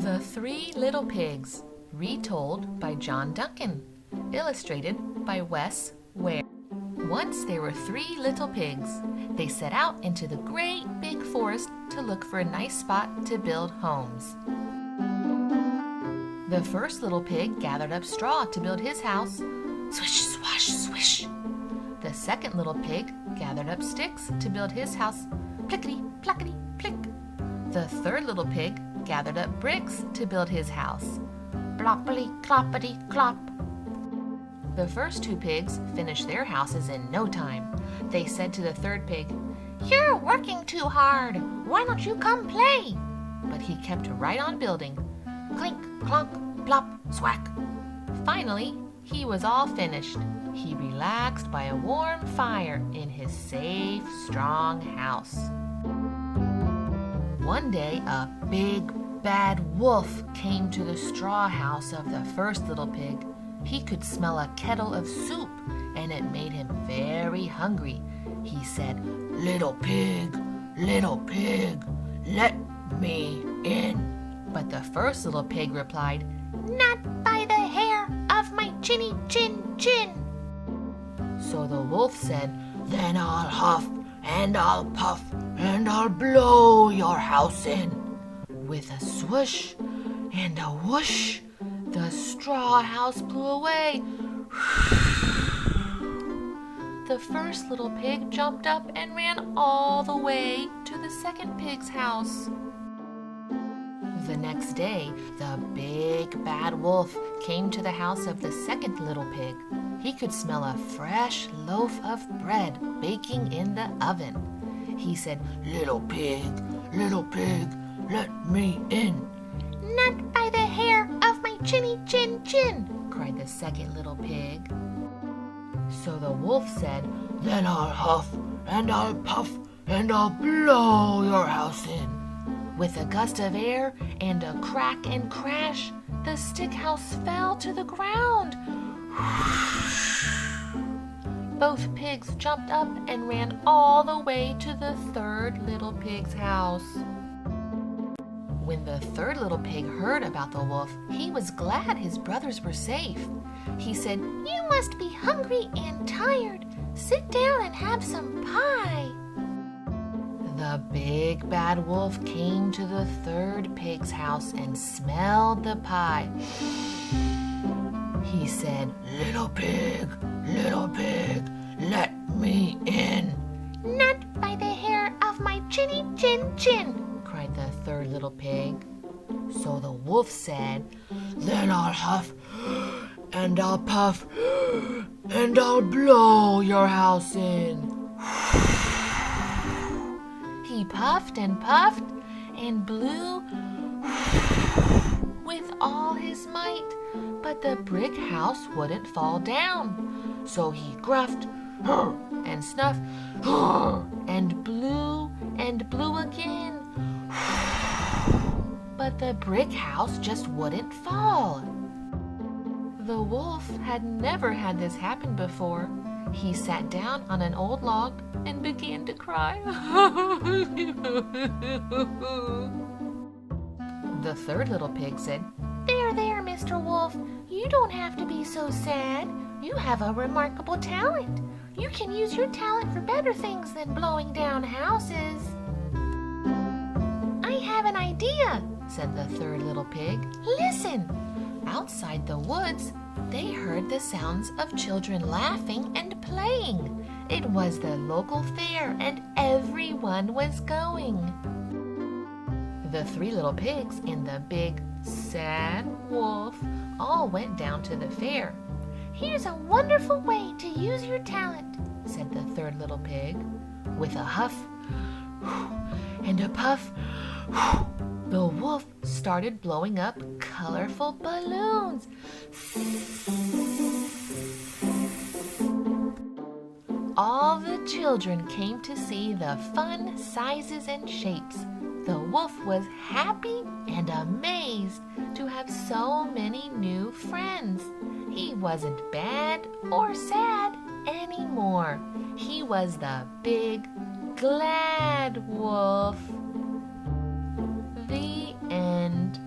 The Three Little Pigs, retold by John Duncan, illustrated by Wes Ware. Once there were three little pigs. They set out into the great big forest to look for a nice spot to build homes. The first little pig gathered up straw to build his house. Swish, swash, swish. The second little pig gathered up sticks to build his house. Plickety, plackety, plick. The third little pig gathered up bricks to build his house. Ploppity, cloppity, clop. The first two pigs finished their houses in no time. They said to the third pig, "You're working too hard. Why don't you come play?" But he kept right on building. Clink, clonk, plop, swack. Finally, he was all finished. He relaxed by a warm fire in his safe, strong house. One day, a big, bad wolf came to the straw house of the first little pig. He could smell a kettle of soup, and it made him very hungry. He said, little pig, let me in." But the first little pig replied, "Not by the hair of my chinny chin chin." So the wolf said, "Then I'll huff and I'll puff and I'll blow your house in." With a swoosh and a whoosh, the straw house blew away. The first little pig jumped up and ran all the way to the second pig's house. The next day, the big bad wolf came to the house of the second little pig. He could smell a fresh loaf of bread baking in the oven. He said, little pig, let me in." "Not by the hair of my chinny chin chin," cried the second little pig. So the wolf said, "Then I'll huff and I'll puff and I'll blow your house in." With a gust of air and a crack and crash, the stick house fell to the ground. Both pigs jumped up and ran all the way to the third little pig's house. When the third little pig heard about the wolf, he was glad his brothers were safe. He said, "You must be hungry and tired. Sit down and have some pie." The big bad wolf came to the third pig's house and smelled the pie. He said, little pig, let me in." "Not by the hair of my chinny chin chin," cried the third little pig. So the wolf said, "Then I'll huff and I'll puff and I'll blow your house in." He puffed and blew with all his might, but the brick house wouldn't fall down. So he gruffed and snuffed and blew again. But the brick house just wouldn't fall. The wolf had never had this happen before. He sat down on an old log and began to cry. The third little pig said, There, Mr. Wolf. You don't have to be so sad. You have a remarkable talent. You can use your talent for better things than blowing down houses." "I have an idea," said the third little pig. "Listen." Outside the woods, they heard the sounds of children laughing and playing. It was the local fair, and everyone was going. The three little pigs and the big, sad wolf all went down to the fair. "Here's a wonderful way to use your talent," said the third little pig. With a huff and a puff, the wolf started blowing up colorful balloons. All the children came to see the fun sizes and shapes. The wolf was happy and amazed to have so many new friends. He wasn't bad or sad anymore. He was the big, glad wolf. The end.